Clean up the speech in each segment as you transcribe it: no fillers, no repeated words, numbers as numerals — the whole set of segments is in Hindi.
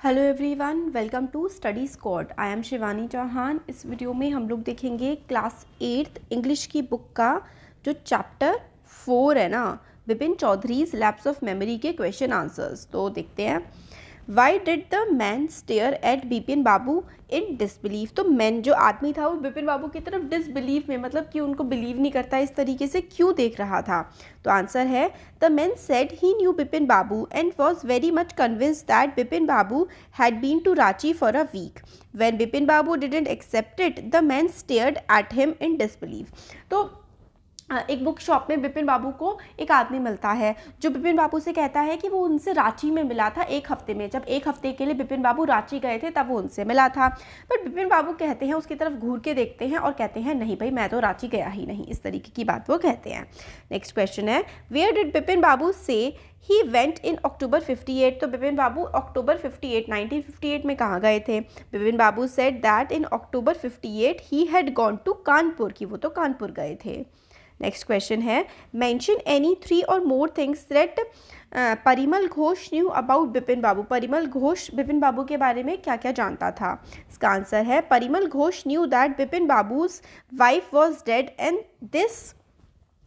Hello everyone, welcome to Study Squad. I am Shivani Chauhan. इस वीडियो में हम लोग देखेंगे क्लास 8th इंग्लिश की बुक का जो चैप्टर 4 है ना, Vipin Chaudhari's lapse of memory के क्वेश्चन आंसर्स। तो देखते हैं। Why did the man stare at Bipin Babu in disbelief. तो मैन जो आदमी था वो बिपिन बाबू की तरफ डिसबिलीव में, मतलब कि उनको बिलीव नहीं करता, इस तरीके से क्यों देख रहा था। तो आंसर है the man said he new Bipin Babu and was very much convinced that Bipin Babu had been to Ranchi for a week. When Bipin Babu didn't accept it, the man stared at him in disbelief. तो एक बुक शॉप में बिपिन बाबू को एक आदमी मिलता है जो बिपिन बाबू से कहता है कि वो उनसे रांची में मिला था एक हफ्ते में। जब एक हफ्ते के लिए बिपिन बाबू रांची गए थे तब वो उनसे मिला था। पर बिपिन बाबू कहते हैं, उसकी तरफ घूर के देखते हैं और कहते हैं नहीं भाई, मैं तो रांची गया ही नहीं। इस तरीके की बात वो कहते हैं। नेक्स्ट क्वेश्चन है, वेयर डिड बिपिन बाबू से ही वेंट इन अक्टूबर 58। तो बिपिन बाबू अक्टूबर 58 1958 में कहाँ गए थे। Bipin Babu said that in October 58 he had gone to Kanpur, कि वो तो कानपुर गए थे। नेक्स्ट क्वेश्चन है, mention any 3 or more things that Parimal Ghosh knew about Bipin Babu. Parimal Ghosh Bipin Babu के बारे में क्या क्या जानता था। इसका आंसर है Parimal Ghosh new that Bipin babus wife was dead and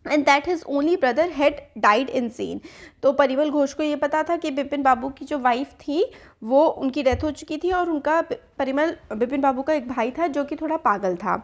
that his only brother had died insane. तो परिमल घोष को ये पता था कि बिपिन बाबू की जो वाइफ थी वो उनकी डेथ हो चुकी थी और उनका बिपिन बाबू का एक भाई था जो कि थोड़ा पागल था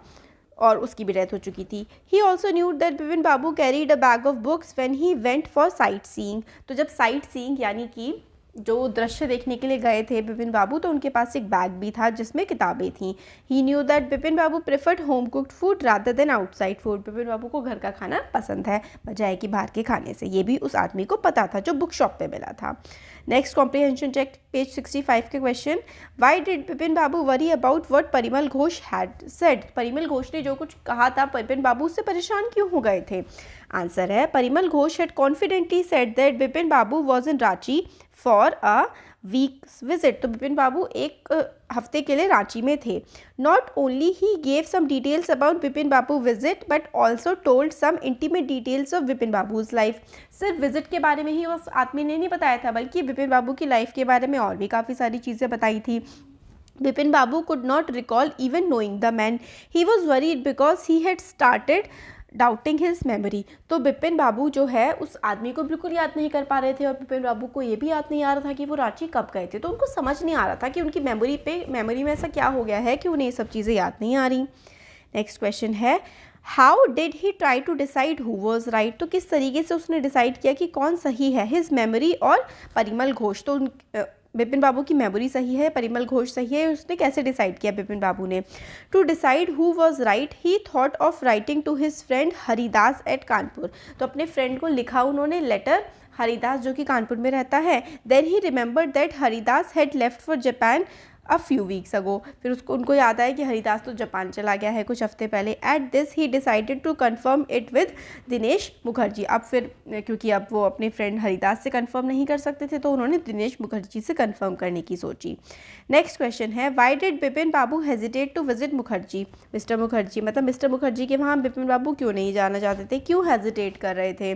और उसकी भी डेथ हो चुकी थी। He also new that Bipin Babu carried a bag of books when he went for sight seeing. तो जब साइट सीइंग यानी कि जो दृश्य देखने के लिए गए थे बिपिन बाबू, तो उनके पास एक बैग भी था जिसमें किताबें थीं। He knew that Bipin Babu preferred home cooked food rather than outside food. Bipin Babu को घर का खाना पसंद है बजाय कि बाहर के खाने से। ये भी उस आदमी को पता था जो बुक शॉप पे मिला था। नेक्स्ट कॉम्प्रिहेंशन चेक, पेज 65 के question, Y did Bipin Babu worry about what Parimal Ghosh had said. Parimal Ghosh ने जो कुछ कहा था बिपिन बाबू उससे परेशान क्यों हो गए थे। आंसर है Parimal Ghosh had confidently said that Bipin Babu was in Ranchi for a weeks visit. तो बिपिन बाबू एक हफ्ते के लिए रांची में थे। Not only he gave some details about Bipin Babu visit but also told some intimate details of Bipin Babu's life. सिर्फ विजिट के बारे में ही उस आदमी ने नहीं बताया था, बल्कि बिपिन बाबू की लाइफ के बारे में और भी काफ़ी सारी चीज़ें बताई थी। बिपिन बाबू could not recall even knowing the man. He was worried because he had started doubting his memory. तो बिपिन बाबू जो है उस आदमी को बिल्कुल याद नहीं कर पा रहे थे और बिपिन बाबू को ये भी याद नहीं आ रहा था कि वो रांची कब गए थे। तो उनको समझ नहीं आ रहा था कि उनकी मेमोरी में ऐसा क्या हो गया है कि उन्हें ये सब चीज़ें याद नहीं आ रही। नेक्स्ट क्वेश्चन है, how did he try to decide who was right. तो किस तरीके से उसने डिसाइड किया कि कौन सही है, हिज मेमोरी और परिमल घोष। तो बिपिन बाबू की मेमोरी सही है, परिमल घोष सही है। उसने कैसे डिसाइड किया बिपिन बाबू ने। To decide who was right he thought of writing to his friend Haridas at Kanpur. तो अपने फ्रेंड को लिखा उन्होंने लेटर, हरिदास जो कि कानपुर में रहता है। Then he remembered that Haridas had left for Japan a few weeks ago. फिर उनको याद आया कि हरिदास तो जापान चला गया है कुछ हफ्ते पहले। At this he decided to confirm it with Dinesh Mukherjee. अब फिर क्योंकि अब वो अपने फ्रेंड हरिदास से कन्फर्म नहीं कर सकते थे तो उन्होंने दिनेश मुखर्जी से कन्फर्म करने की सोची। नेक्स्ट क्वेश्चन है, why did Bipin Babu hesitate to visit Mukherjee. Mister Mukherjee मतलब मिस्टर मुखर्जी के वहाँ बिपिन बाबू क्यों नहीं जाना चाहते थे, क्यों हेजिटेट कर रहे थे।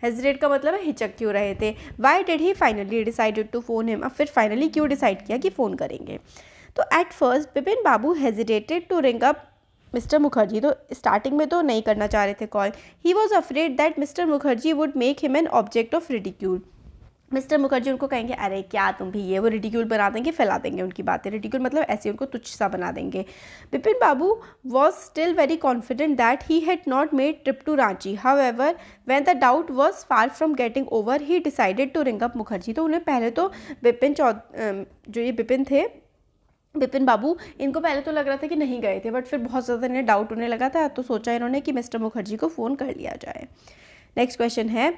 हेजिटेट का मतलब है हिचक क्यों रहे थे। Why did he finally decided to phone him. अब फिर फाइनली क्यों डिसाइड किया कि फ़ोन करेंगे। तो at first Bipin Babu hesitated to ring up mister Mukherjee. तो स्टार्टिंग में तो नहीं करना चाह रहे थे call. He was afraid that mister Mukherjee would make him an object of ridicule. Mister Mukherjee उनको कहेंगे अरे क्या तुम भी ये वो, रिडिक्यूल बना देंगे, फैला देंगे उनकी बातें। रिडिक्यूल मतलब ऐसे उनको तुच्छ सा बना देंगे। Bipin Babu was still very confident that he had not made trip to Ranchi. However when the doubt was far from getting over he decided to ring up Mukherjee. तो उन्हें पहले तो जो ये बिपिन थे, बिपिन बाबू, इनको पहले तो लग रहा था कि नहीं गए थे, बट फिर बहुत ज़्यादा इन्हें डाउट होने लगा था तो सोचा इन्होंने कि मिस्टर मुखर्जी को फ़ोन कर लिया जाए। नेक्स्ट क्वेश्चन है,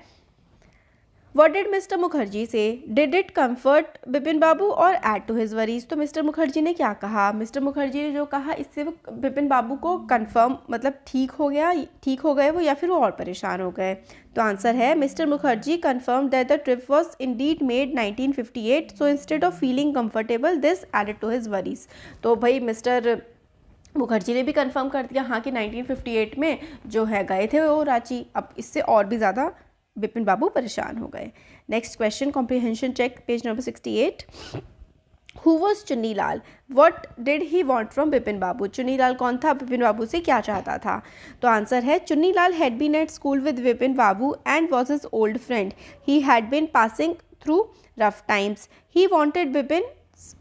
What did Mr. मुखर्जी से? Did it comfort बिपिन बाबू और add to his worries? तो मिस्टर मुखर्जी ने क्या कहा? मिस्टर मुखर्जी ने जो कहा इससे वो बिपिन बाबू को कंफर्म मतलब ठीक हो गए वो, या फिर वो और परेशान हो गए। तो आंसर है mister Mukherjee confirm that the trip was indeed made 1958 so instead of feeling comfortable this added to his worries. तो भाई मिस्टर मुखर्जी ने भी कंफर्म कर दिया हाँ कि 1958 में जो है गए थे वो रांची। अब इससे और भी ज़्यादा बिपिन बाबू परेशान हो गए। Next question, comprehension check, page number 68। Who was Chunni Lal? What did he want from Bipin बाबू? चुन्नी लाल कौन था? बिपिन बाबू से क्या चाहता था? तो आंसर है Chunni Lal had been at school with Bipin Babu and was his old friend. He had been passing through rough times. He wanted Bipin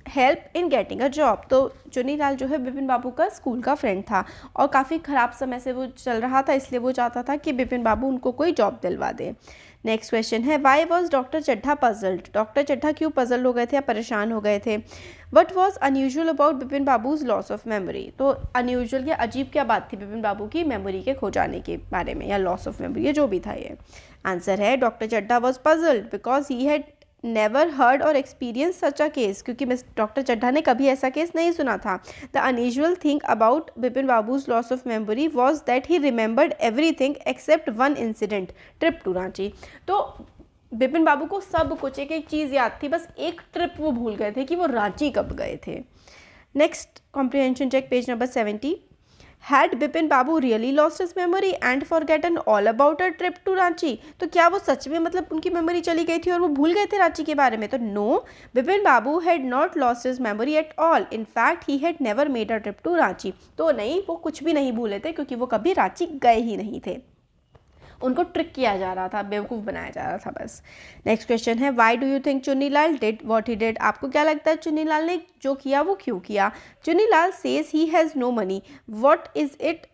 help in getting a job. तो चुन्नी लाल जो है बिपिन बाबू का स्कूल का फ्रेंड था और काफ़ी ख़राब समय से वो चल रहा था, इसलिए वो चाहता था कि बिपिन बाबू उनको कोई जॉब दिलवा दे. नेक्स्ट क्वेश्चन है why was doctor Chadha puzzled? Doctor Chadha क्यों पजल हो गए थे या परेशान हो गए थे? What was unusual about Bipin Babu's loss of memory? तो अनयूजुअल या अजीब क्या बात थी बिपिन बाबू की मेमोरी के खो जाने के बारे में या लॉस ऑफ मेमोरी, ये जो भी था ये. आंसर है doctor Chadha was puzzled because he had never heard or experience such a case, क्योंकि डॉक्टर चड्ढा ने कभी ऐसा केस नहीं सुना था. The unusual thing about Bipin Babu's loss of memory was that he remembered everything except one incident, trip to Ranchi. तो बिपिन बाबू को सब कुछ एक एक चीज़ याद थी, बस एक ट्रिप वो भूल गए थे कि वो रांची कब गए थे. Next comprehension check page number 70. Had Bipin Babu really lost his memory and forgotten all about a trip to Ranchi? तो क्या वो सच में मतलब उनकी मेमोरी चली गई थी और वो भूल गए थे रांची के बारे में? तो no, Bipin Babu had not lost his memory at all. In fact he had never made a trip to Ranchi. तो नहीं, वो कुछ भी नहीं भूले थे क्योंकि वो कभी रांची गए ही नहीं थे. उनको ट्रिक किया जा रहा था, बेवकूफ़ बनाया जा रहा था बस. नेक्स्ट क्वेश्चन है व्हाई डू यू थिंक चुन्नी Lal did what he did? आपको क्या लगता है चुन्नी लाल ने जो किया वो क्यों किया? Chunni Lal says he has no money. What is it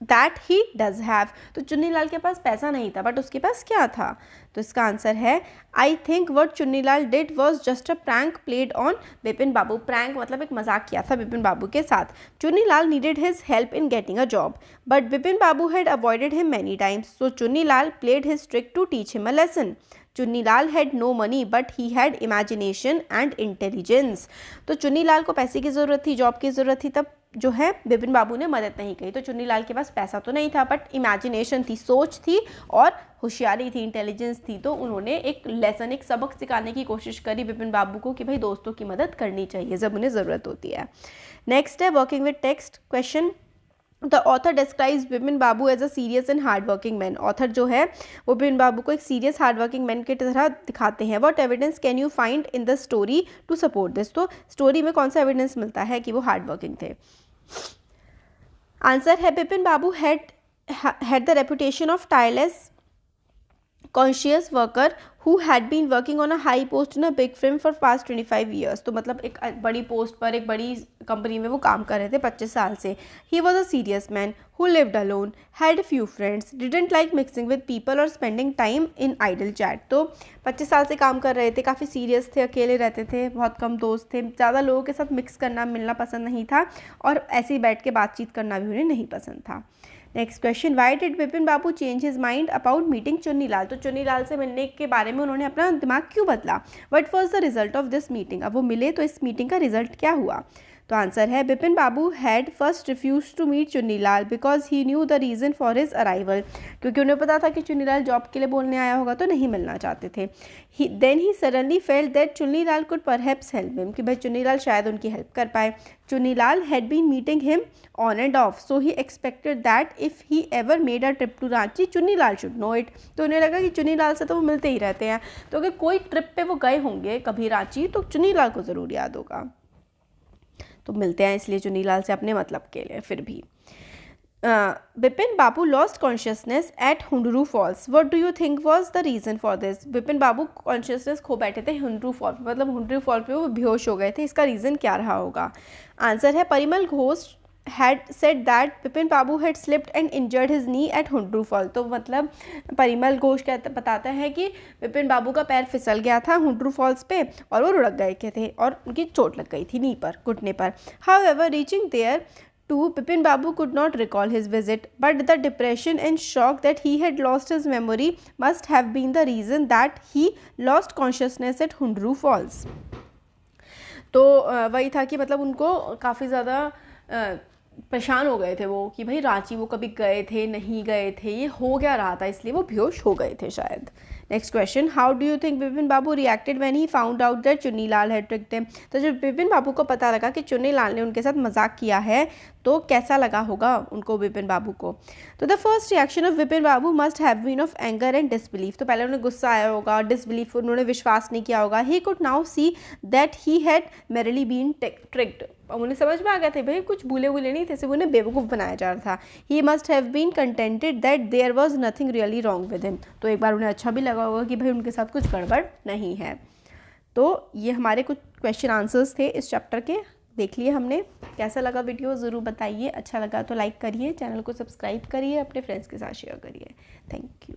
that he does have? तो चुन्नी लाल के पास पैसा नहीं था, बट उसके पास क्या था? तो इसका आंसर है आई think what Chunni Lal did was just a prank played on Bipin Babu. Prank मतलब एक मजाक किया था बिपिन बाबू के साथ. Chunni Lal needed his help in getting a job but Bipin Babu had avoided him many times. So Chunni Lal played his trick to teach him a lesson. Chunni Lal had no money but he had imagination and intelligence. तो चुन्नी लाल को पैसे की ज़रूरत थी, जॉब की ज़रूरत थी, तब जो है बिपिन बाबू ने मदद नहीं की. तो चुन्नी लाल के पास पैसा तो नहीं था बट इमेजिनेशन थी, सोच थी और होशियारी थी, इंटेलिजेंस थी. तो उन्होंने एक लेसन, एक सबक सिखाने की कोशिश करी बिपिन बाबू को कि भाई दोस्तों की मदद करनी चाहिए जब उन्हें ज़रूरत होती है. नेक्स्ट है working with text question. The author describes Bipin Babu as a serious and hard working man. Author जो है वो बिपिन बाबू को एक सीरियस हार्ड वर्किंग मैन की तरह दिखाते हैं. What evidence can you find in the story to support this? तो स्टोरी में कौन सा एविडेंस मिलता है कि वो हार्ड वर्किंग थे? आंसर है बिपिन बाबू had the reputation of tireless conscious worker who had been working on a high post in a big firm for past 25 years. तो मतलब एक बड़ी पोस्ट पर एक बड़ी कंपनी में वो काम कर रहे थे 25 साल से. He was a serious man who lived alone, had few friends, didn't like mixing with people or spending time in idle chat. तो 25 साल से काम कर रहे थे, काफ़ी सीरियस थे, अकेले रहते थे, बहुत कम दोस्त थे, ज़्यादा लोगों के साथ मिक्स करना मिलना पसंद नहीं था और ऐसे ही बैठ के बातचीत करना भी उन्हें नहीं पसंद था. Next question Y did Bipin Babu change his mind about meeting Chunni Lal? तो चुन्नी लाल से मिलने के बारे में उन्होंने अपना दिमाग क्यों बदला? What was the result of this meeting? अब वो मिले तो इस मीटिंग का रिजल्ट क्या हुआ? तो आंसर है Bipin Babu had first refuse to meet Chunni Lal because he knew the reason for his arrival. क्योंकि उन्हें पता था कि चुन्नी लाल जॉब के लिए बोलने आया होगा तो नहीं मिलना चाहते थे. Then he suddenly felt that Chunni Lal could perhaps help him, कि भाई चुन्नी लाल शायद उनकी हेल्प कर पाए. Chunni Lal had been meeting him on and off so he expected that if he ever made a trip to Ranchi Chunni Lal should know it. तो उन्हें लगा कि चुन्नी लाल से तो वो मिलते ही रहते हैं, तो अगर कोई ट्रिप पे वो गए होंगे कभी रांची तो चुन्नी लाल को ज़रूर याद होगा. तो मिलते हैं इसलिए चुन्नी लाल से अपने मतलब के लिए. फिर भी Bipin Babu lost consciousness at Hundru Falls. What do you think was the reason for this? Bipin Babu consciousness खो बैठे थे हुंडरू फॉल, मतलब हुंडरू फॉल पे वो बेहोश हो गए थे. इसका रीज़न क्या रहा होगा? आंसर है Parimal Ghosh had said that Bipin Babu had slipped and injured his knee at Hundru fall. तो मतलब परिमल घोष बताता है कि बिपिन बाबू का पैर फिसल गया था हुंडरू फॉल्स पे और वो लुढ़क गए थे और उनकी चोट लग गई थी नी पर, घुटने पर. However, reaching there too, Bipin Babu could not recall his visit, but the depression and shock that he had lost his memory must have been the reason that he lost consciousness at Hundru Falls. तो वही था कि मतलब उनको काफ़ी ज़्यादा परेशान हो गए थे वो कि भाई रांची वो कभी गए थे नहीं गए थे, ये हो क्या रहा था, इसलिए वो बेहोश हो गए थे शायद। Next question, how do you think Bipin Babu reacted when he found out that Chunni Lal had tricked him. तो जब बिपिन बाबू को पता लगा कि चुन्नी लाल ने उनके साथ मजाक किया है तो कैसा लगा होगा उनको, बिपिन बाबू को। तो the first reaction of Bipin Babu must have been of anger and disbelief. तो पहले उन्हें गुस्सा आया होगा, डिसबिलीफ, उन्होंने विश्वास नहीं किया होगा। He could now see that he had merely been tricked. अब उन्हें समझ में आ गया था भाई कुछ भूले भूले नहीं थे, सिर्फ उन्हें बेवकूफ़ बनाया जा रहा था। He must have been contented that there was nothing really wrong with him. तो एक बार उन्हें अच्छा भी लगा होगा कि भाई उनके साथ कुछ गड़बड़ नहीं है। तो ये हमारे कुछ क्वेश्चन आंसर्स थे इस चैप्टर के, देख लिए हमने। कैसा लगा वीडियो ज़रूर बताइए, अच्छा लगा तो लाइक करिए, चैनल को सब्सक्राइब करिए, अपने फ्रेंड्स के साथ शेयर करिए। Thank you.